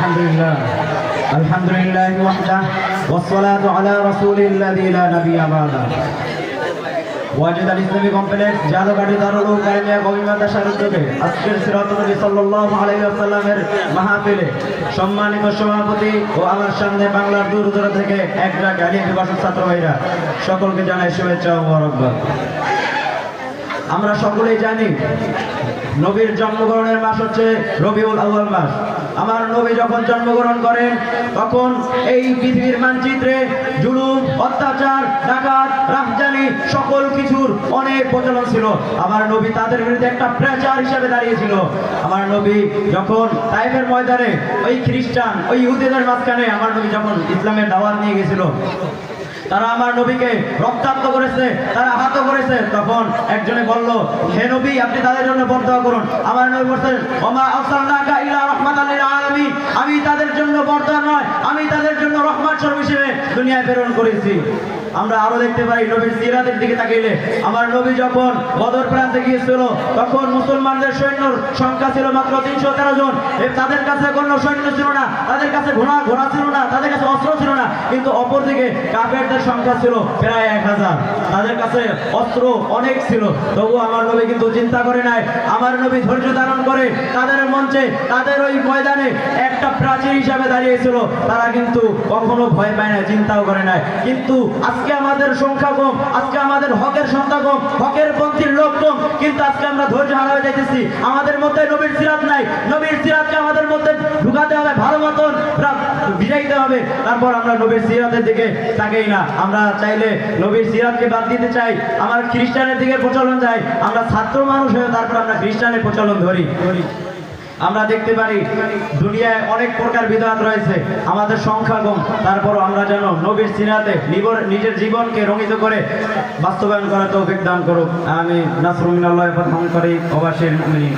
আলহামদুলিল্লাহ আলহামদুলিল্লাহ ওয়াহদা ওয়াসসালাতু আলা রাসূলিল্লাযী লা নাবিয়্যা বা'দা। ওয়াজিদ আল ইসলামী কমপ্লেক্স জাদুঘাটি দারুল উলুম কারিমিয়া কওমি মাদ্রাসার উদ্যোগে আজকের সিরাতুন নবী সাল্লাল্লাহু আলাইহি ওয়াসাল্লামের মাহফিলে সম্মানিত সভাপতি ও আমার সামনে বাংলার দূর দূর থেকে একটা গাড়ি বিভাষক ছাত্র ভাইরা সকলকে জানাই শুভেচ্ছা ও মোবারকবাদ। আমরা সকলেই জানি নবীর জন্মগ্রহণের মাস হচ্ছে রবিউল আউয়াল মাস। আমার নবী যখন জন্মগ্রহণ করেন তখন এই পৃথিবীর মানচিত্রে জুলুম, অত্যাচার, ডাকাত, রাহজানি সকল কিছুর অনেক প্রচলন ছিল। আমার নবী তাদের বিরুদ্ধে একটা প্রেচার হিসেবে দাঁড়িয়েছিল। আমার নবী যখন তাইফের ময়দানে ওই খ্রিস্টান, ওই ইহুদিদের মাঝখানে আমার নবী যখন ইসলামের দাওয়াত নিয়ে গেছিল, তারা আমার নবীকে রক্তাক্ত করেছে, তারা আহত করেছে। তখন একজনে বলল, হে নবী, আপনি তাদের জন্য বরদোয়া করুন। আমার নবী বলছেন, ওমা আরসালনাকা ইল্লা রাহমাতাল লিল আলামিন, আমি তাদের জন্য বরদোয়া নয়, আমি তাদের জন্য রহমত স্বরূপ হিসেবে দুনিয়ায় প্রেরণ করেছি। আমরা আরো দেখতে পাই নবীর সিরাতের দিকে তাকাইলে, আমার নবী যখন বদর প্রান্তে গিয়েছিল তখন মুসলমানদের সৈন্যর সংখ্যা ছিল মাত্র 313 জন। তাদের কাছে কোনো সৈন্য ছিল না, তাদের কাছে ঘোড়া ছিল না, তাদের কাছে অস্ত্র ছিল না। কিন্তু অপরদিকে কাফেরদের সংখ্যা ছিল প্রায় 1000, তাদের কাছে অস্ত্র অনেক ছিল। তবু আমার নবী কিন্তু চিন্তা করে নাই। আমার নবী ধৈর্য ধারণ করে তাদের মঞ্চে, তাদের ওই ময়দানে একটা প্রাচীর হিসাবে দাঁড়িয়েছিল। তারা কিন্তু কখনো ভয় পায় না, চিন্তাও করে নাই। কিন্তু আজকে আমাদের সংখ্যা কম, আজকে আমাদের হকের সংখ্যা কম, হকের পন্থীর লোক কম, কিন্তু আজকে আমরা ধৈর্য হারিয়ে যাইতেছি। আমাদের মধ্যে নবীর সিরাত নাই। নবীর সিরাতকে আমাদের মধ্যে ঢুকাতে হবে, ভালো মতন ভিজাইতে হবে, তারপর আমরা নবীর সিরাতের দিকে তাকাই না। আমরা চাইলে নবীর সিরাতকে বাদ দিতে চাই, আমার খ্রিস্টানের দিকে প্রচলন যায়। আমরা ছাত্র মানুষ হয়ে তারপর আমরা খ্রিস্টানের প্রচলন ধরি। আমরা দেখতে পারি দুনিয়ায় অনেক প্রকার বিদআত রয়েছে, আমাদের সংখ্যা কম, তারপরও আমরা যেন নবীর সিরাতে নিজের জীবনকে রঙিত করে বাস্তবায়ন করার তৌফিক দান করুক। আমি নাসরুল মিনাল্লাহি ওয়া ফাতহুল করিম ওয়া বাশিরুল মুমিনিন।